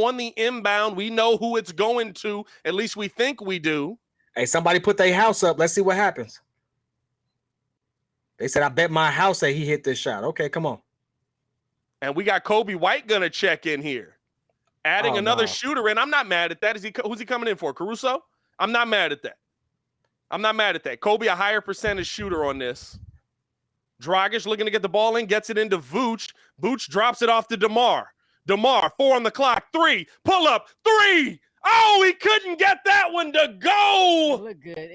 on the inbound. We know who it's going to. At least we think we do. Hey, somebody put their house up. Let's see what happens. They said, I bet my house that he hit this shot. Okay, come on. And we got Kobe White going to check in here. Adding another shooter in. I'm not mad at that. Who's he coming in for? Caruso? I'm not mad at that. Kobe, a higher percentage shooter on this. Dragic looking to get the ball in, gets it into Vooch. Vooch drops it off to DeMar. DeMar, 4 on the clock, 3, pull up, 3. Oh, he couldn't get that one to go. It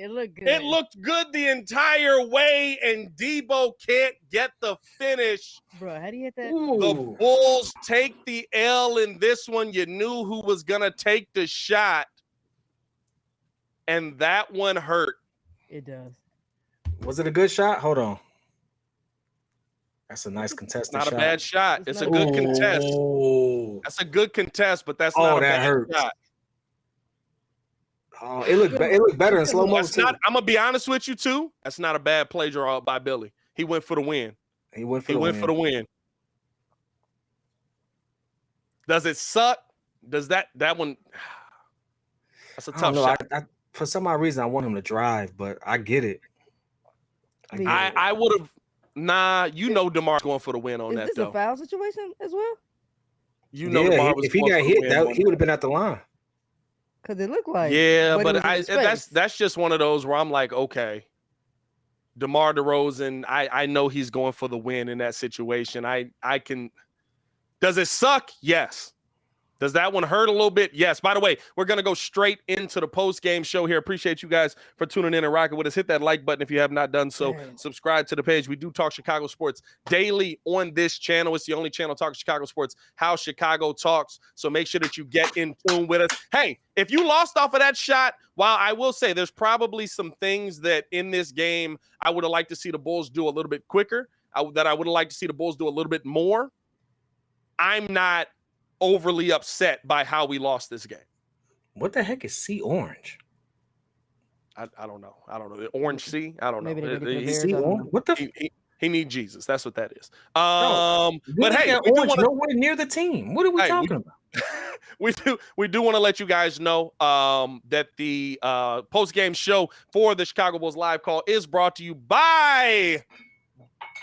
looked good. It looked good the entire way, and Debo can't get the finish. Bro, how do you hit that? Ooh. The Bulls take the L in this one. You knew who was going to take the shot, and that one hurt. It does. Was it a good shot? Hold on. That's a nice contested shot. Not a bad shot. It's a good contest. That's a good contest, but that's not a bad shot. Oh, it looked better in slow motion. I'm gonna be honest with you too. That's not a bad play draw by Billy. He went for the win. He went for the win. Does it suck? Does that one? That's a tough shot. For some odd reason, I want him to drive, but I get it. I would have. Nah, DeMar's going for the win on that. Is this a foul situation as well? DeMar was. If he got hit, he would have been at the line. Because it looked like. Yeah, but that's just one of those where I'm like, okay, DeMar DeRozan, I know he's going for the win in that situation. I can. Does it suck? Yes. Does that one hurt a little bit? Yes. By the way, we're going to go straight into the post-game show here. Appreciate you guys for tuning in and rocking with us. Hit that like button if you have not done so. Subscribe to the page. We do talk Chicago sports daily on this channel. It's the only channel talking Chicago sports, how Chicago talks. So make sure that you get in tune with us. Hey, if you lost off of that shot, while I will say there's probably some things that in this game I would have liked to see the Bulls do a little bit quicker, that I would have liked to see the Bulls do a little bit more, I'm not overly upset by how we lost this game. What the heck is C Orange? I don't know. The Orange C? I don't know. What the? He needs Jesus. That's what that is. But hey, Orange nowhere near the team. What are we talking about? We do want to let you guys know that the post-game show for the Chicago Bulls live call is brought to you by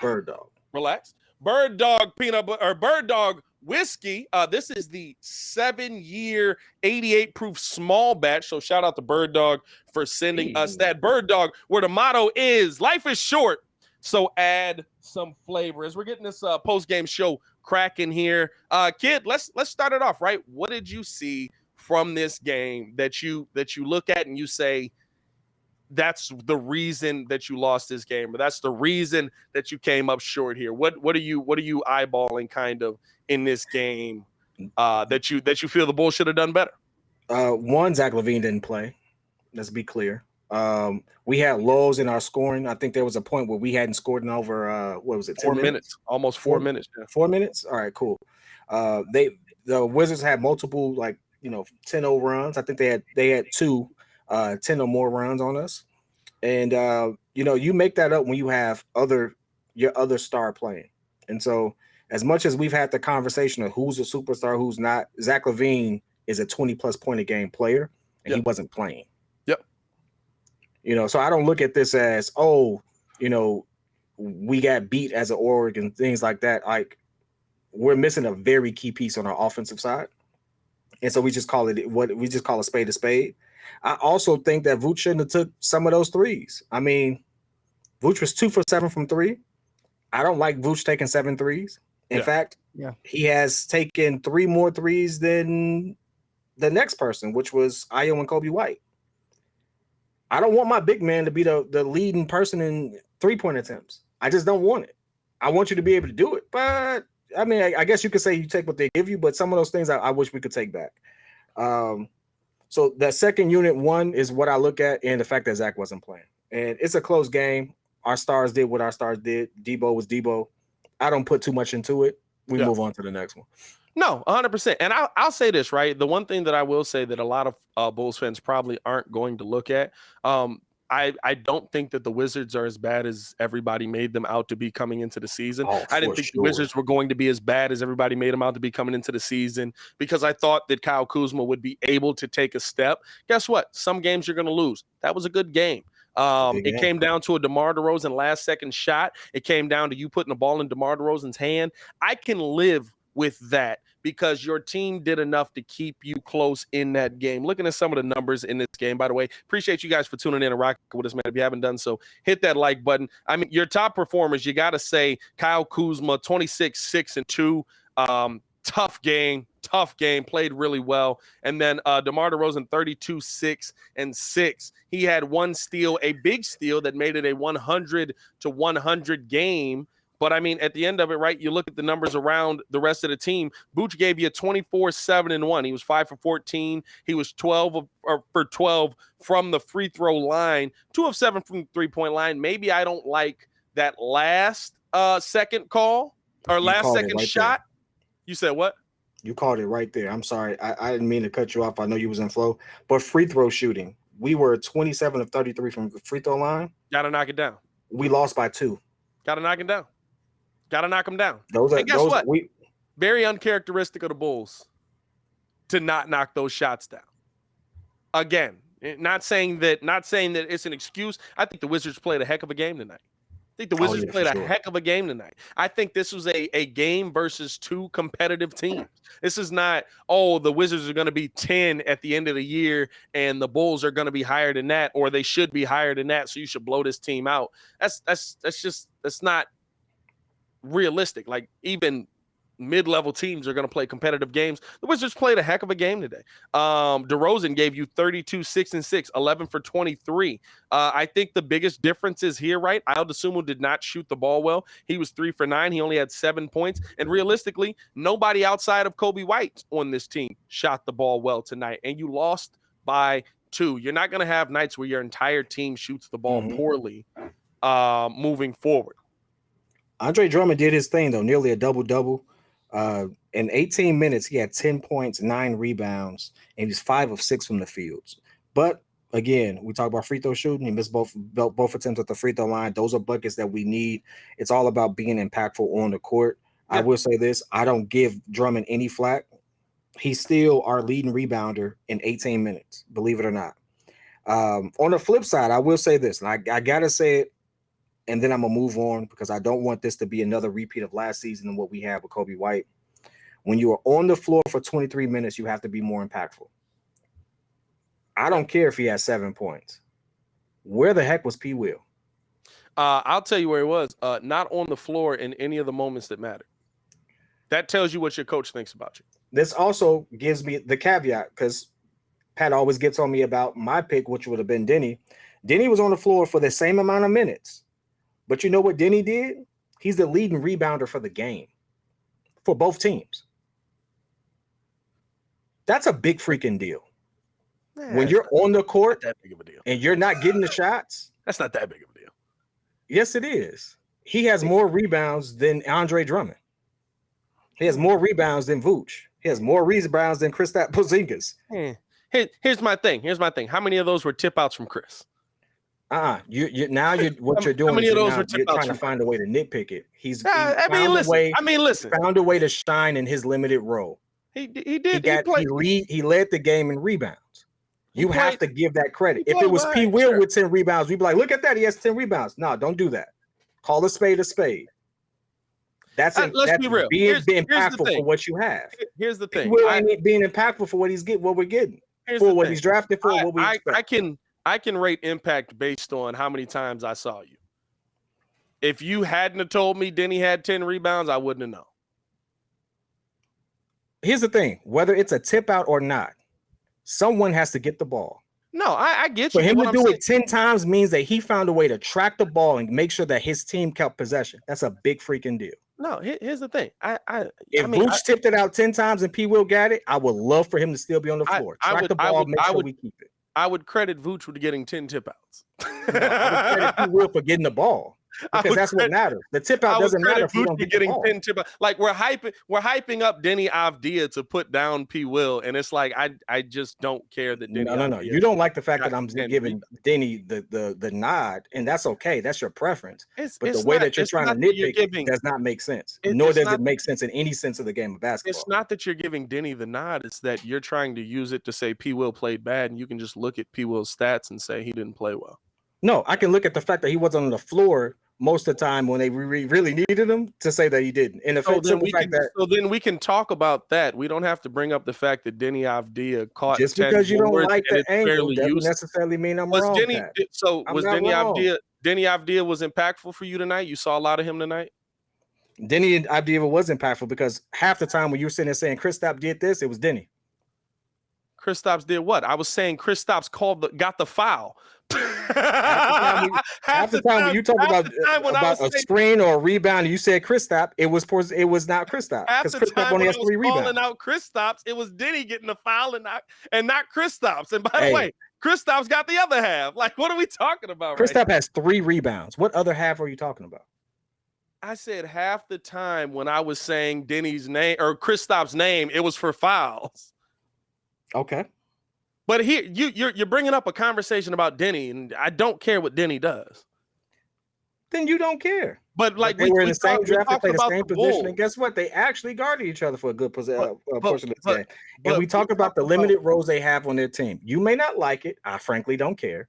Bird Dog. Relax. Bird Dog peanut butter or Bird Dog whiskey. This is the 7-year 88 proof small batch. So shout out to Bird Dog for sending us that. Bird Dog, where the motto is life is short, so add some flavor. As we're getting this post-game show cracking here, Kid, let's start it off, right? What did you see from this game that you look at and you say that's the reason that you lost this game, or that's the reason that you came up short here? What are you eyeballing kind of in this game that you feel the Bulls should have done better? One, Zach LaVine didn't play. Let's be clear. We had lows in our scoring. I think there was a point where we hadn't scored in over 4 minutes? Almost 4 minutes. Yeah. 4 minutes. All right, cool. The Wizards had multiple 10-0 runs. I think they had 2 10 or more runs on us. And you make that up when you have your other star playing. And so as much as we've had the conversation of who's a superstar, who's not, Zach LaVine is a 20-plus point a game player, and he wasn't playing. Yep. So I don't look at this as, we got beat as an org and things like that. Like, we're missing a very key piece on our offensive side. And so we just call a spade a spade. I also think that Vooch shouldn't have took some of those threes. I mean, Vooch was 2 for 7 from 3. I don't like Vooch taking 7 threes. In fact, he has taken 3 more threes than the next person, which was Ayo and Kobe White. I don't want my big man to be the leading person in 3-point attempts. I just don't want it. I want you to be able to do it. But, I mean, I guess you could say you take what they give you, but some of those things I wish we could take back. So that second unit one is what I look at, and the fact that Zach wasn't playing. And it's a close game. Our stars did what our stars did. Debo was Debo. I don't put too much into it. We move on to the next one. No, 100%. And I'll say this, right? The one thing that I will say that a lot of Bulls fans probably aren't going to look at, I don't think that the Wizards are as bad as everybody made them out to be coming into the season. Oh, I didn't for think the sure. Wizards were going to be as bad as everybody made them out to be coming into the season because I thought that Kyle Kuzma would be able to take a step. Guess what? Some games you're going to lose. That was a good game. It came down to a DeMar DeRozan last-second shot. It came down to you putting the ball in DeMar DeRozan's hand. I can live with that because your team did enough to keep you close in that game. Looking at some of the numbers in this game, by the way, appreciate you guys for tuning in and rocking with us, man. If you haven't done so, hit that like button. I mean, your top performers, you got to say Kyle Kuzma, 26, 6, and 2. Tough game, played really well. And then DeMar DeRozan, 32, 6, and 6. He had one steal, a big steal that made it a 100-to-100 game. But, I mean, at the end of it, right, you look at the numbers around the rest of the team. Vooch gave you a 24, 7, and 1. He was 5 for 14. He was 12 for 12 from the free throw line, 2 of 7 from the three-point line. Maybe I don't like that last second call or last second shot. You said what? You called it right there. I'm sorry. I didn't mean to cut you off. I know you was in flow. But free throw shooting, we were 27 of 33 from the free throw line. Got to knock it down. We lost by 2. Got to knock it down. Got to knock them down. And guess what? Very uncharacteristic of the Bulls to not knock those shots down. Again, not saying that it's an excuse. I think the Wizards played a heck of a game tonight. I think the Wizards played a heck of a game tonight. I think this was a game versus 2 competitive teams. This is not, the Wizards are going to be 10 at the end of the year and the Bulls are going to be higher than that, or they should be higher than that, so you should blow this team out. That's not realistic. Like, even mid-level teams are going to play competitive games. The Wizards played a heck of a game today. DeRozan gave you 32, 6, and 6, 11 for 23. I think the biggest difference is here, right? Ayo Dosunmu did not shoot the ball well. He was 3 for 9. He only had 7 points. And realistically, nobody outside of Kobe White on this team shot the ball well tonight. And you lost by 2. You're not going to have nights where your entire team shoots the ball poorly moving forward. Andre Drummond did his thing, though, nearly a double-double. In 18 minutes, he had 10 points, 9 rebounds, and he's 5 of 6 from the fields. But again, we talk about free throw shooting. He missed both attempts at the free throw line. Those are buckets that we need. It's all about being impactful on the court. Yeah. I will say this: I don't give Drummond any flack. He's still our leading rebounder in 18 minutes, believe it or not. On the flip side, I will say this, and I gotta say it, and then I'm going to move on because I don't want this to be another repeat of last season and what we had with Kobe White. When you are on the floor for 23 minutes, you have to be more impactful. I don't care if he has 7 points. Where the heck was P. Will? I'll tell you where he was. Not on the floor in any of the moments that matter. That tells you what your coach thinks about you. This also gives me the caveat because Pat always gets on me about my pick, which would have been Denny. Denny was on the floor for the same amount of minutes. But you know what Denny did? He's the leading rebounder for the game for both teams. That's a big freaking deal. When you're on the court that big of a deal. And you're not getting the shots. That's not that big of a deal. Yes, it is. He has more rebounds than Andre Drummond. He has more rebounds than Vooch. He has more rebounds than Kristaps Porzingis. Here's my thing. How many of those were tip outs from Chris? What you're doing. How many of those were you're trying to find a way to nitpick it. He's found a way to shine in his limited role. He led the game in rebounds. You have to give that credit. If it was P. Will with 10 rebounds, we'd be like, look at that. He has 10 rebounds. No, don't do that. Call a spade a spade. Let's be real. Being impactful for what you have. Here's the thing. P. Will ain't being impactful for what we're getting. For what he's drafted for, what we expect. I can rate impact based on how many times I saw you. If you hadn't have told me Denny had 10 rebounds, I wouldn't have known. Here's the thing. Whether it's a tip out or not, someone has to get the ball. No, I get you. For him to do it 10 times means that he found a way to track the ball and make sure that his team kept possession. That's a big freaking deal. No, here's the thing. If Vooch tipped it out 10 times and P. Will got it, I would love for him to still be on the floor. Track the ball, make sure we keep it. I would credit Vooch with getting 10 tip outs. No, I would credit P. Will for getting the ball. because that's what matters. The tip out doesn't matter if you don't get getting pinned tip out. Like we're hyping up Denny Avdia to put down P. Will, and it's like I just don't care that Denny. No. You don't like the fact that I'm giving Denny the nod, and that's okay. That's your preference. But the way that you're trying to nitpick does not make sense. Nor does it make sense in any sense of the game of basketball. It's not that you're giving Denny the nod. It's that you're trying to use it to say P. Will played bad, and you can just look at P. Will's stats and say he didn't play well. No, I can look at the fact that he wasn't on the floor most of the time when they really needed him to say that he didn't. And so then we can talk about that. We don't have to bring up the fact that Denny Avdia caught just because you don't like the angle doesn't necessarily mean I'm wrong. Denny Avdia was impactful for you tonight? You saw a lot of him tonight? Denny Avdia was impactful because half the time when you were sitting there saying Kristaps did this, it was Denny. Kristaps did what? I was saying Kristaps got the foul. half the time when you talk about a screen or a rebound, and you said Kristaps, it was not Kristaps. Half the time only has 3 rebounds. Calling out Kristaps, it was Denny getting the foul and not Kristaps. And by the way, Kristaps got the other half. Like, what are we talking about? Kristaps has 3 rebounds. What other half are you talking about? I said half the time when I was saying Denny's name or Kristaps' name, it was for fouls. Okay. But here you're bringing up a conversation about Denny, and I don't care what Denny does. Then you don't care. But like they were in the same draft, they played the same position, and guess what? They actually guarded each other for a good portion of the game. And we talk about the limited roles they have on their team. You may not like it. I frankly don't care.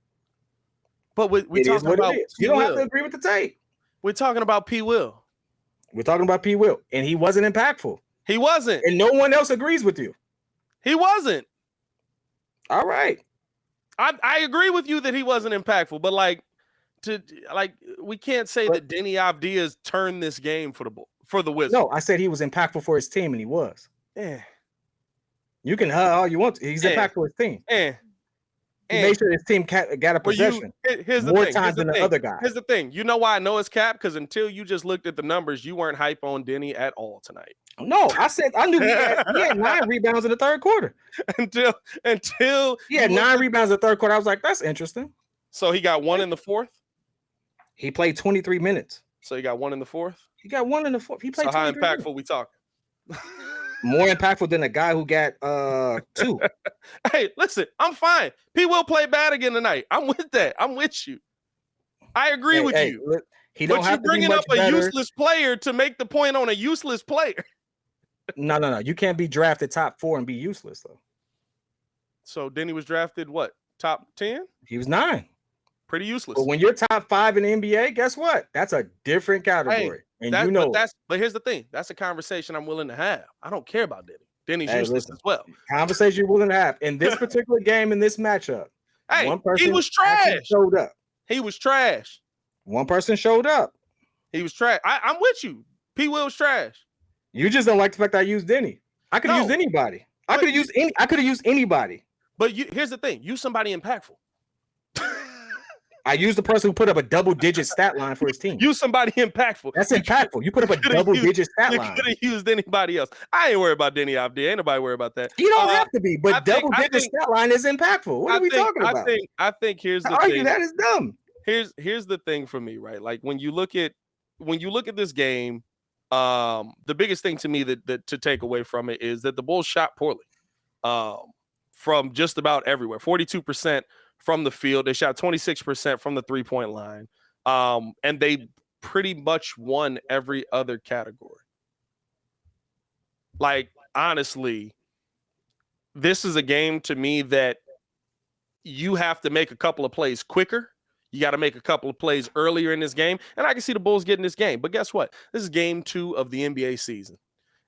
But we talking about you don't have to agree with the tape. We're talking about P. Will. We're talking about P. Will, and he wasn't impactful. He wasn't, and no one else agrees with you. He wasn't. All right. I agree with you that he wasn't impactful, but we can't say that Denny Avdia's turned this game for the Wizards. No, I said he was impactful for his team, and he was. Yeah. You can all you want. He's impactful for his team. He made sure his team got a possession more times than the other guy. Here's the thing. You know why I know it's cap? Because until you just looked at the numbers, you weren't hype on Denny at all tonight. No, I said I knew he had 9 rebounds in the third quarter. Until he had 9 rebounds in the third quarter. I was like, that's interesting. So he got 1 in the fourth? He played 23 minutes. So he got 1 in the fourth? He got 1 in the fourth. He played. So how impactful we talking? More impactful than a guy who got 2. Hey, listen, I'm fine. P. Will play bad again tonight. I'm with that. I'm with you. I agree with you. Look, he don't have to be much bringing up a better. Useless player to make the point on a useless player. No. You can't be drafted top 4 and be useless though. So Denny was drafted what? Top 10? He was 9. Pretty useless. But when you're top 5 in the NBA, guess what? That's a different category. But here's the thing. That's a conversation I'm willing to have. I don't care about Denny. Denny's useless as well. Conversation you're willing to have in this particular game, in this matchup. Hey, one person he was trash. Showed up. He was trash. One person showed up. He was trash. I'm with you. P. Will was trash. You just don't like the fact that I used Denny. I could have used anybody. I could have used anybody. But here's the thing. Use somebody impactful. I used the person who put up a double-digit stat line for his team. Use somebody impactful. That's impactful. You put up a double-digit stat line. You could have used anybody else. I ain't worried about Denny Avdia. Ain't nobody worried about that. You don't have to be, but double-digit stat line is impactful. What are we talking about? I think here's the thing. Argue that is dumb. Here's the thing for me, right? Like when you look at this game, the biggest thing to me that to take away from it is that the Bulls shot poorly, from just about everywhere. 42% from the field. They shot 26% from the 3-point line. And they pretty much won every other category. Like, honestly, this is a game to me that you have to make a couple of plays quicker. You got to make a couple of plays earlier in this game. And I can see the Bulls getting this game. But guess what? This is game 2 of the NBA season.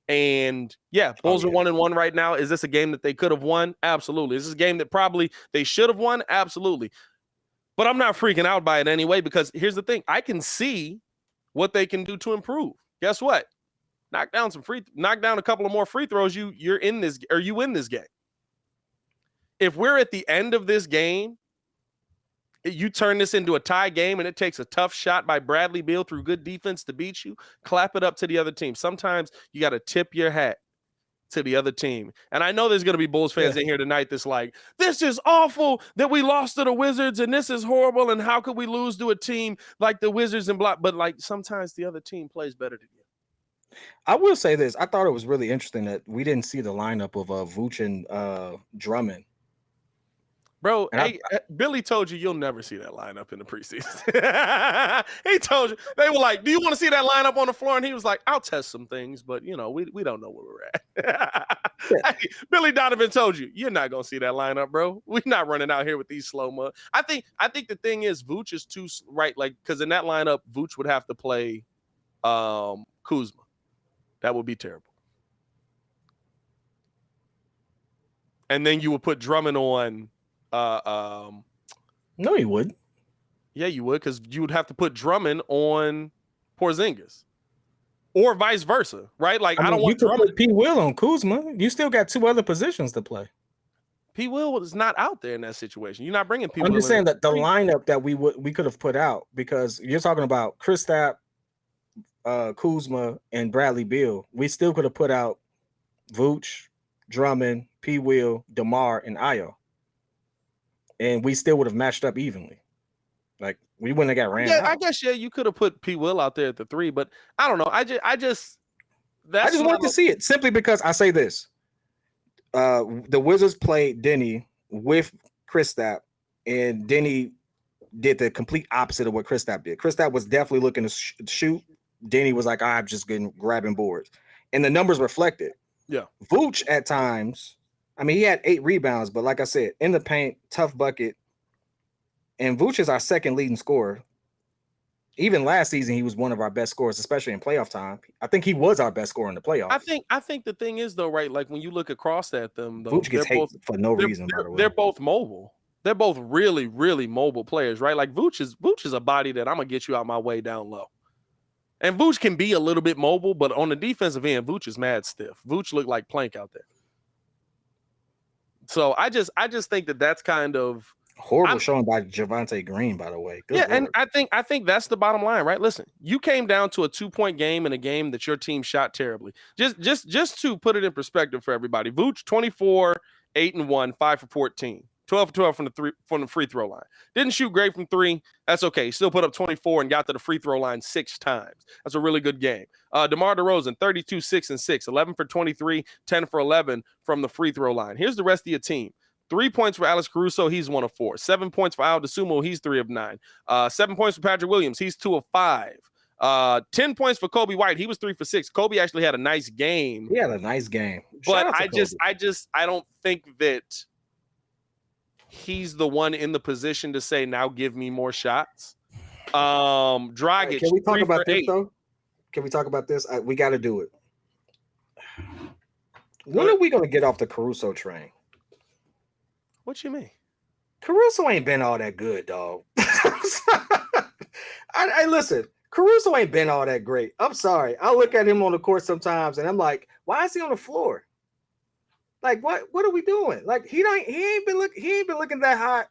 And Bulls are 1-1 right now. Is this a game that they could have won? Absolutely. Is this a game that probably they should have won? Absolutely. But I'm not freaking out by it anyway, because here's the thing. I can see what they can do to improve. Guess what? Knock down a couple of more free throws. You win this game. If we're at the end of this game, you turn this into a tie game and it takes a tough shot by Bradley Beal through good defense to beat you, clap it up to the other team. Sometimes you got to tip your hat to the other team. And I know there's going to be Bulls fans in here tonight that's like, this is awful that we lost to the Wizards and this is horrible and how could we lose to a team like the Wizards and blah. But like sometimes the other team plays better than you. I will say this. I thought it was really interesting that we didn't see the lineup of Vooch and Drummond. Bro, Billy told you you'll never see that lineup in the preseason. He told you. They were like, do you want to see that lineup on the floor? And he was like, I'll test some things, but, you know, we don't know where we're at. Hey, Billy Donovan told you, you're not going to see that lineup, bro. We're not running out here with these slow-mo. I think the thing is Vooch is too – right, like because in that lineup, Vooch would have to play Kuzma. That would be terrible. And then you would put Drummond on no, he wouldn't. Yeah, you would, because you would have to put Drummond on Porzingis, or vice versa, right? Like I don't want you Drummond. Put P. Will on Kuzma. You still got two other positions to play. P. Will is not out there in that situation. You're not bringing P. I'm Will just saying that the lineup that we could have put out, because you're talking about Kristaps, Kuzma, and Bradley Beal. We still could have put out Vooch, Drummond, P. Will, DeMar, and Ayo. And we still would have matched up evenly. Like we wouldn't have got ran out. I guess you could have put P. Will out there at the 3, but I don't know. I just wanted to see it simply because I say this. The Wizards played Denny with Kristaps, and Denny did the complete opposite of what Kristaps did. Kristaps was definitely looking to shoot. Denny was like, I'm just grabbing boards. And the numbers reflected. Yeah. Vooch at times, I mean, he had 8 rebounds, but like I said, in the paint, tough bucket. And Vooch is our second leading scorer. Even last season, he was one of our best scorers, especially in playoff time. I think he was our best scorer in the playoffs. I think the thing is, though, right, like when you look across at them, though, Vooch gets hate for no reason, by the way. They're both mobile. They're both really, really mobile players, right? Like Vooch is a body that I'm going to get you out my way down low. And Vooch can be a little bit mobile, but on the defensive end, Vooch is mad stiff. Vooch looked like Plank out there. So I just think that's kind of horrible showing by Javonte Green, by the way. Good Lord. And I think that's the bottom line, right? Listen, you came down to a 2-point game in a game that your team shot terribly. Just to put it in perspective for everybody, Vooch 24, 8-1, 5 for 14. 12 for 12 from the free throw line. Didn't shoot great from 3. That's okay. Still put up 24 and got to the free throw line 6 times. That's a really good game. DeMar DeRozan, 32, 6 and 6, 11 for 23, 10 for 11 from the free throw line. Here's the rest of your team. 3 points for Alex Caruso. He's 1 of 4. 7 points for Al DeSumo. He's 3 of 9. 7 points for Patrick Williams. He's 2 of 5. 10 points for Kobe White. He was 3 for 6. Kobe actually had a nice game. He had a nice game. But I don't think that he's the one in the position to say, now give me more shots. Dragic. Can we talk about this, though? Can we talk about this? We got to do it. When are we going to get off the Caruso train? What you mean? Caruso ain't been all that good, dog. I listen. Caruso ain't been all that great. I'm sorry. I look at him on the court sometimes, and I'm like, why is he on the floor? Like, what are we doing? Like, he ain't been looking that hot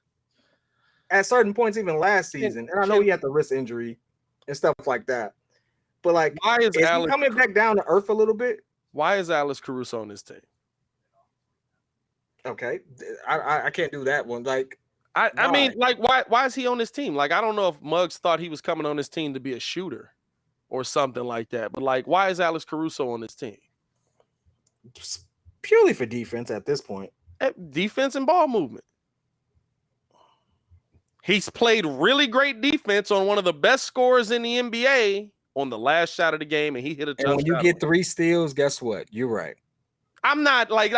at certain points even last season. And I know he had the wrist injury and stuff like that. But like, why is he coming back down to earth a little bit? Why is Alex Caruso on this team? Okay, I can't do that one. Like, I mean, like, why is he on this team? Like, I don't know if Muggs thought he was coming on this team to be a shooter or something like that. But like, why is Alex Caruso on this team? Just purely for defense at this point. Defense and ball movement. He's played really great defense on one of the best scorers in the NBA on the last shot of the game, and he hit a touchdown. And when you get 3 steals, guess what? You're right. I'm not like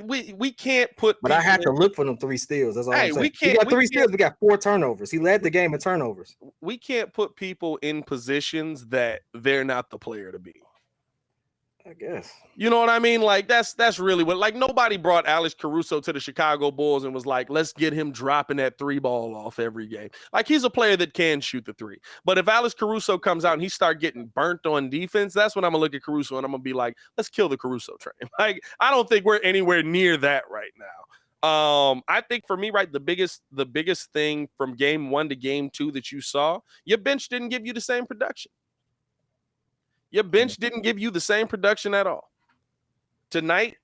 we can't put. But I have to look for them 3 steals. That's all I'm saying. We got 3 steals. We got 4 turnovers. He led the game in turnovers. We can't put people in positions that they're not the player to be. I guess. You know what I mean? Like that's really what. Like nobody brought Alex Caruso to the Chicago Bulls and was like, let's get him dropping that 3 ball off every game. Like he's a player that can shoot the 3. But if Alex Caruso comes out and he start getting burnt on defense, that's when I'm gonna look at Caruso and I'm gonna be like, let's kill the Caruso train. Like I don't think we're anywhere near that right now. I think for me, right, the biggest thing from game 1 to game 2 that you saw, your bench didn't give you the same production. Your bench didn't give you the same production at all. tonight,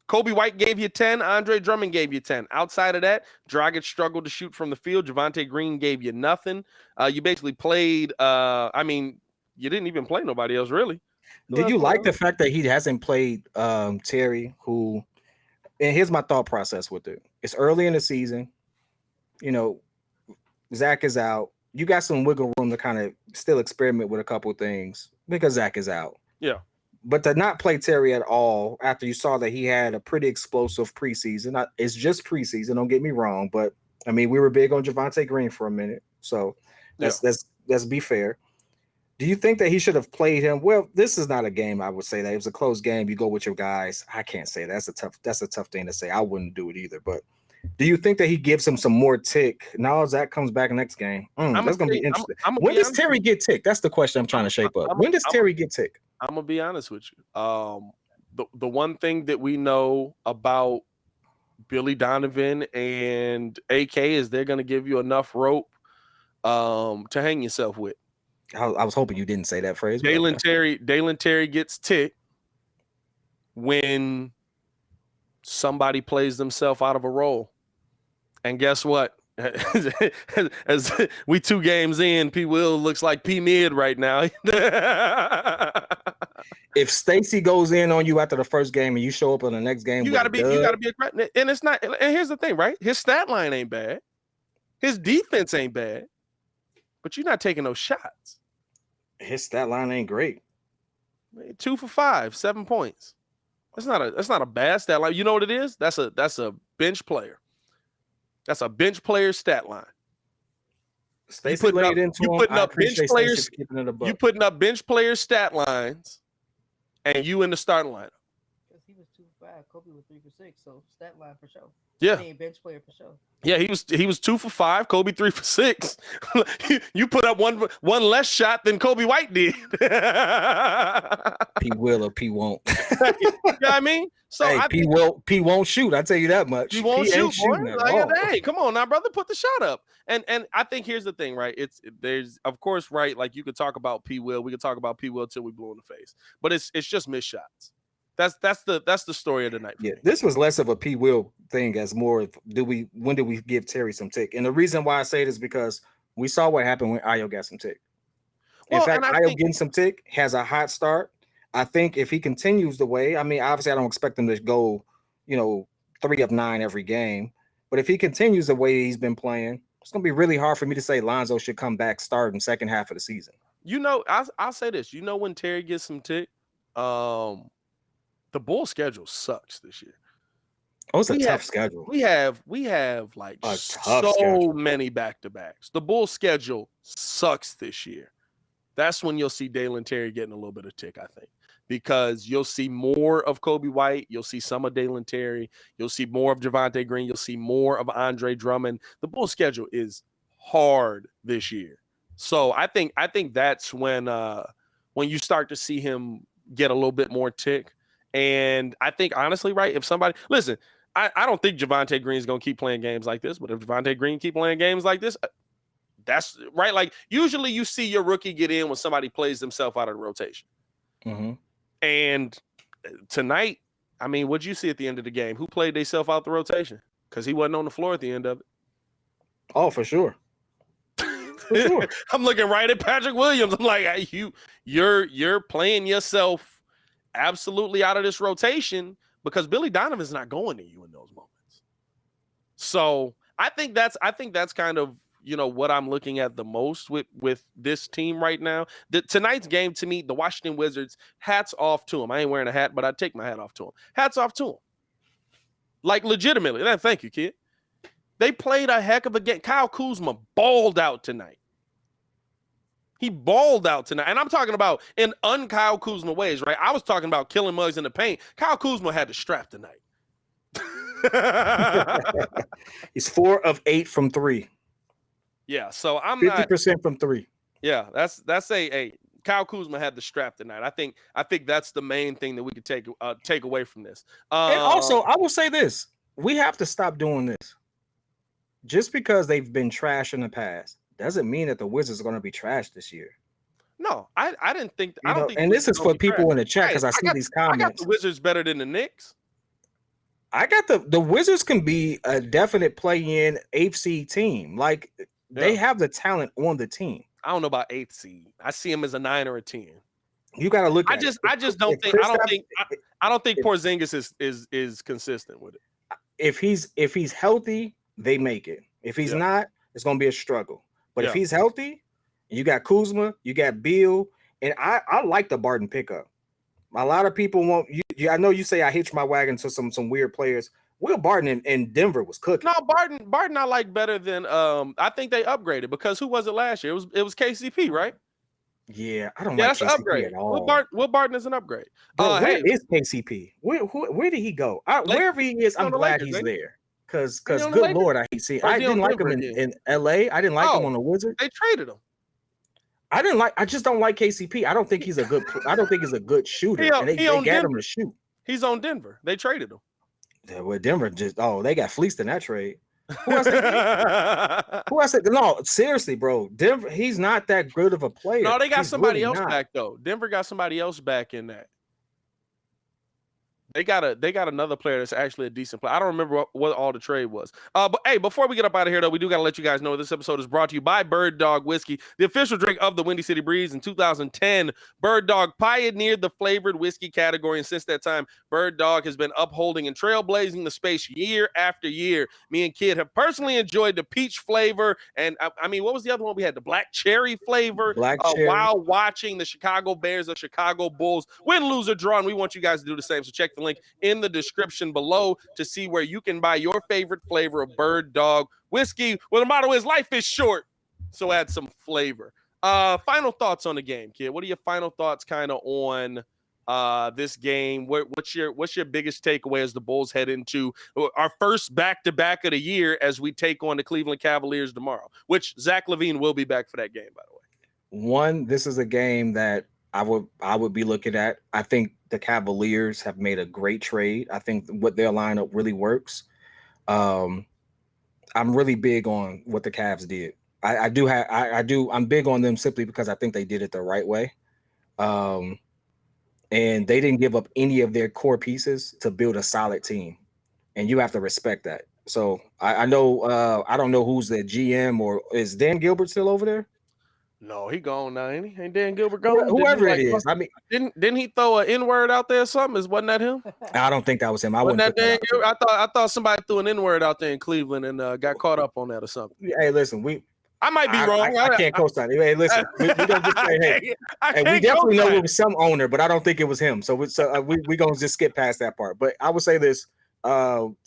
Kobe White gave you 10. Andre Drummond gave you 10. Outside of that, Dragic struggled to shoot from the field. Javonte Green gave you nothing. You basically played. You didn't even play nobody else really. Did you like the fact that he hasn't played Terry? Who? And here's my thought process with it. It's early in the season. You know, Zach is out. You got some wiggle room to kind of still experiment with a couple of things because Zach is out. Yeah. But to not play Terry at all after you saw that he had a pretty explosive preseason. It's just preseason, don't get me wrong. But, I mean, we were big on Javonte Green for a minute. So let's be fair. Do you think that he should have played him? Well, this is not a game, I would say that. It was a close game. You go with your guys. I can't say that. That's a tough thing to say. I wouldn't do it either. But do you think that he gives him some more tick? Now Zach comes back next game. That's going to be interesting. When does Terry get tick? That's the question I'm trying to shape up. When does Terry get tick? I'm going to be honest with you. The one thing that we know about Billy Donovan and AK is they're going to give you enough rope to hang yourself with. I was hoping you didn't say that phrase. Dalen Terry gets ticked when somebody plays themselves out of a role. And guess what? As we 2 games in, P. Will looks like P. Mid right now. If Stacey goes in on you after the first game and you show up on the next game, you gotta be and it's not. And here's the thing, right? His stat line ain't bad. His defense ain't bad. But you're not taking those shots. His stat line ain't great. 2 for 5, 7 points. That's not a bad stat line. You know what it is? That's a bench player. That's a bench player stat line. Stacey laid into him. Putting up bench players. You putting up bench player stat lines, and you in the starting lineup. Because he was 2 for 5, Kobe was 3 for 6, so stat line for sure. Yeah, bench player for sure. Yeah, he was 2 for 5, Kobe 3 for 6. You put up one less shot than Kobe White did. P will or P won't. You know what I mean? So hey, P won't shoot. I tell you that much. He won't shoot, boy. Hey, come on now, brother, put the shot up. And I think here's the thing, right? There's of course, right, like you could talk about P Will. We could talk about P Will till we blow in the face. But it's just missed shots. That's the story of the night. Yeah, this was less of a P. Will thing as more of when did we give Terry some tick? And the reason why I say it is because we saw what happened when Ayo got some tick. In fact, Ayo getting some tick has a hot start. I think if he continues the way, I mean, obviously I don't expect him to go, 3 of 9 every game. But if he continues the way he's been playing, it's going to be really hard for me to say Lonzo should come back starting second half of the season. I'll say this. When Terry gets some tick, the Bulls schedule sucks this year. Oh, it's a tough schedule. We have like so many back-to-backs. The Bulls schedule sucks this year. That's when you'll see Dalen Terry getting a little bit of tick, I think, because you'll see more of Kobe White. You'll see some of Dalen Terry. You'll see more of Javonte Green. You'll see more of Andre Drummond. The Bulls schedule is hard this year. So I think that's when you start to see him get a little bit more tick. And I think, honestly, right, if somebody – listen, I don't think Javonte Green is going to keep playing games like this, but if Javonte Green keep playing games like this, that's right. Like, usually you see your rookie get in when somebody plays themselves out of the rotation. Mm-hmm. And tonight, I mean, what'd you see at the end of the game? Who played themselves out the rotation? Because he wasn't on the floor at the end of it. Oh, for sure. For sure. I'm looking right at Patrick Williams. I'm like, hey, you're playing yourself absolutely out of this rotation because Billy Donovan's not going to you in those moments. So I think that's kind of, what I'm looking at the most with this team right now. Tonight's game, to me, the Washington Wizards, hats off to them. I ain't wearing a hat, but I take my hat off to them. Hats off to them. Like, legitimately. Thank you, kid. They played a heck of a game. Kyle Kuzma balled out tonight. He balled out tonight. And I'm talking about in un-Kyle Kuzma ways, right? I was talking about killing mugs in the paint. Kyle Kuzma had the strap tonight. He's 4 of 8 from 3. Yeah, so I'm 50% from 3. Yeah, that's Kyle Kuzma had the strap tonight. I think that's the main thing that we could take away from this. And also, I will say this: we have to stop doing this. Just because they've been trash in the past doesn't mean that the Wizards are going to be trash this year. No, I didn't think. I You don't know, think. and this is for people in the chat Hey, because I see these I got comments. the Wizards better than the Knicks. I got the Wizards can be a definite play-in 8th seed team. Like they have the talent on the team. I don't know about 8th seed. I see him as a 9 or a 10. You got to look at it. I just if don't think. I don't think if, Porzingis is consistent with it. If he's healthy, they make it. If he's not, it's gonna be a struggle. But if he's healthy, you got Kuzma, you got Beal, and I like the Barton pickup. A lot of people won't. I know you say I hitched my wagon to some weird players. Will Barton in Denver was cooking. No, Barton I like better than I think they upgraded because who was it last year? It was KCP, right? Yeah, I don't like that's KCP an upgrade. at all. Will Barton is an upgrade. Bro, where is KCP? Where did he go? Wherever he is, I'm glad he's there. Because good Lord, I hate seeing. I didn't like him in LA. I didn't like him on the Wizards. They traded him. I just don't like KCP. I don't think he's a good shooter. And they got him to shoot. He's on Denver. They traded him. Yeah, well, Denver they got fleeced in that trade. Who else said no, seriously, bro. Denver, he's not that good of a player. No, they got somebody else back though. Denver got somebody else back in that. They got another player that's actually a decent player. I don't remember what all the trade was. But hey, before we get up out of here, though, we do got to let you guys know this episode is brought to you by Bird Dog Whiskey, the official drink of the Windy City Breeze. In 2010, Bird Dog pioneered the flavored whiskey category, and since that time, Bird Dog has been upholding and trailblazing the space year after year. Me and Kid have personally enjoyed the peach flavor, and I mean, what was the other one we had? The black cherry flavor. While watching the Chicago Bears or Chicago Bulls win, lose, or draw, and we want you guys to do the same. So check the link in the description below to see where you can buy your favorite flavor of Bird Dog Whiskey. Well, the motto is life is short, so add some flavor. Final thoughts on the game, Kid. What are your final thoughts kind of on this game? What's your biggest takeaway as the Bulls head into our first back-to-back of the year as we take on the Cleveland Cavaliers tomorrow, which Zach LaVine will be back for that game, by the way. One, this is a game that I would be looking at. I think the Cavaliers have made a great trade. I think what their lineup really works. I'm really big on what the Cavs did. I'm big on them simply because I think they did it the right way. And they didn't give up any of their core pieces to build a solid team. And you have to respect that. So I know I don't know who's the GM, or is Dan Gilbert still over there? No, he gone now, ain't he? Ain't Dan Gilbert gone? Whoever it is. I mean, didn't he throw an N-word out there or something? Wasn't that him? I don't think that was him. I thought somebody threw an N-word out there in Cleveland and got caught up on that or something. Hey, listen, I might be wrong. I can't co-sign it. Hey, listen, we don't just say, we definitely know it was some owner, but I don't think it was him. So we gonna just skip past that part. But I would say this: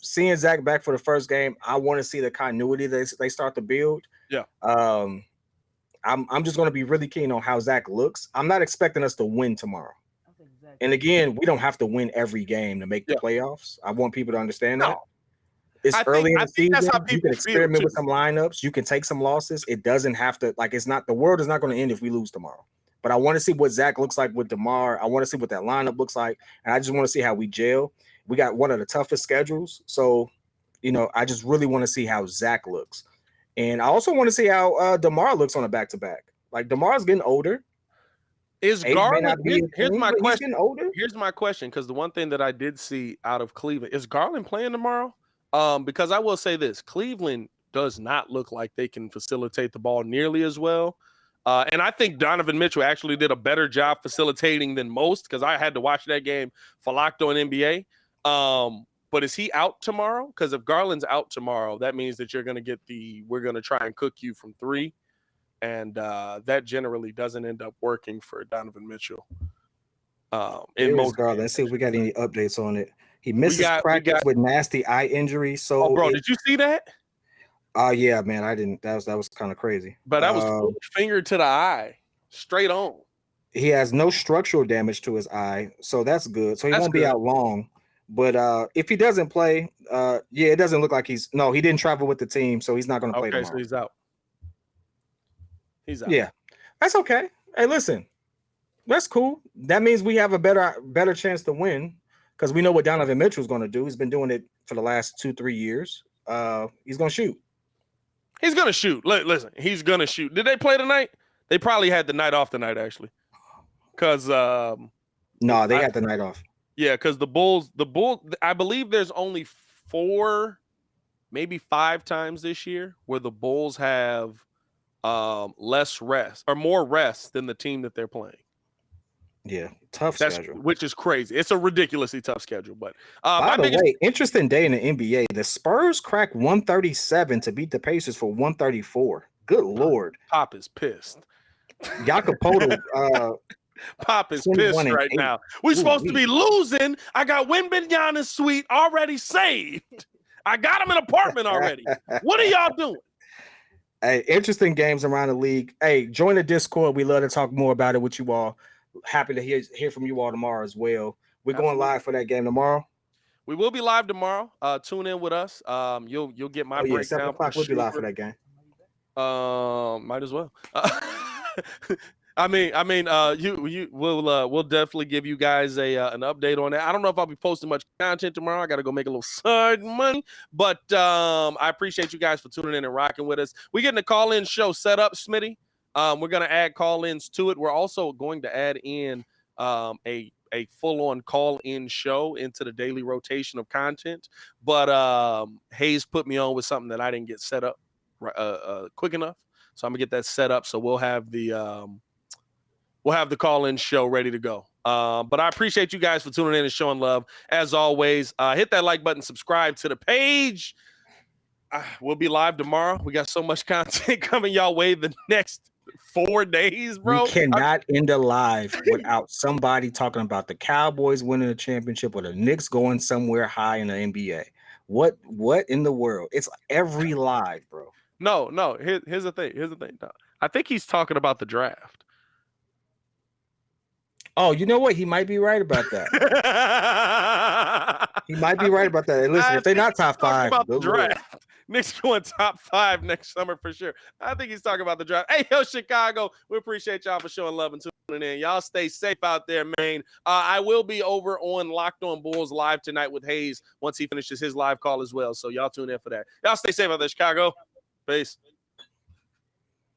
seeing Zach back for the first game, I want to see the continuity that they start to build. Yeah. I'm just going to be really keen on how Zach looks. I'm not expecting us to win tomorrow. And again, we don't have to win every game to make the playoffs. I want people to understand that. It's early in the season. You can experiment with some lineups. You can take some losses. It doesn't have to, it's not, the world is not going to end if we lose tomorrow. But I want to see what Zach looks like with DeMar. I want to see what that lineup looks like. And I just want to see how we gel. We got one of the toughest schedules. So, I just really want to see how Zach looks. And I also want to see how DeMar looks on a back-to-back. Like, DeMar's getting older. Is Garland? Here's my question. Older. Here's my question, because the one thing that I did see out of Cleveland is Garland playing tomorrow. Because I will say this: Cleveland does not look like they can facilitate the ball nearly as well. And I think Donovan Mitchell actually did a better job facilitating than most, because I had to watch that game for Locked On NBA. But is he out tomorrow? Because if Garland's out tomorrow, that means that you're going to get we're going to try and cook you from three. And that generally doesn't end up working for Donovan Mitchell. In most Garland, let's see if we got any updates on it. He misses practice with nasty eye injury. So, bro, did you see that? Oh yeah, man, I didn't. That was kind of crazy. But that was finger to the eye, straight on. He has no structural damage to his eye, so that's good. So he won't be out long. But if he doesn't play, it doesn't look like he didn't travel with the team, so he's not going to play tomorrow. So he's out. He's out. Yeah, that's okay. Hey, listen, that's cool. That means we have a better chance to win, because we know what Donovan Mitchell's going to do. He's been doing it for the last 2-3 years. He's going to shoot. He's going to shoot. Listen, he's going to shoot. Did they play tonight? They probably had the night off tonight, actually. Because No, they got the night off. Yeah, because the Bulls, I believe there's only 4, maybe 5 times this year where the Bulls have less rest or more rest than the team that they're playing. Yeah, tough schedule. Which is crazy. It's a ridiculously tough schedule. But by the way, interesting day in the NBA. The Spurs cracked 137 to beat the Pacers for 134. Good Lord. Pop is pissed. Jacopoto, Pop is pissed right now. We're supposed to be losing. I got Wembanyama's suite already saved. I got him an apartment already. What are y'all doing? Hey, interesting games around the league. Hey, join the Discord. We love to talk more about it with you all. Happy to hear from you all tomorrow as well. We're going live for that game tomorrow. We will be live tomorrow. Tune in with us. You'll get my breakdown. 7 o'clock. We'll be live for that game. Might as well. We'll definitely give you guys an update on that. I don't know if I'll be posting much content tomorrow. I got to go make a little side money, but I appreciate you guys for tuning in and rocking with us. We're getting a call-in show set up, Smitty. We're going to add call-ins to it. We're also going to add in a full-on call-in show into the daily rotation of content. But Hayes put me on with something that I didn't get set up quick enough, so I'm gonna get that set up. So we'll have the call-in show ready to go. But I appreciate you guys for tuning in and showing love. As always, hit that like button, subscribe to the page. We'll be live tomorrow. We got so much content coming y'all way the next 4 days, bro. We cannot end a live without somebody talking about the Cowboys winning a championship or the Knicks going somewhere high in the NBA. What in the world? It's every live, bro. No. Here's the thing. No, I think he's talking about the draft. Oh, you know what? He might be right about that. He might be right about that. Hey, listen, if they're not top 5, about the draft. Knicks going top 5 next summer for sure. I think he's talking about the draft. Hey, yo, Chicago, we appreciate y'all for showing love and tuning in. Y'all stay safe out there, man. I will be over on Locked On Bulls live tonight with Hayes once he finishes his live call as well. So y'all tune in for that. Y'all stay safe out there, Chicago. Peace.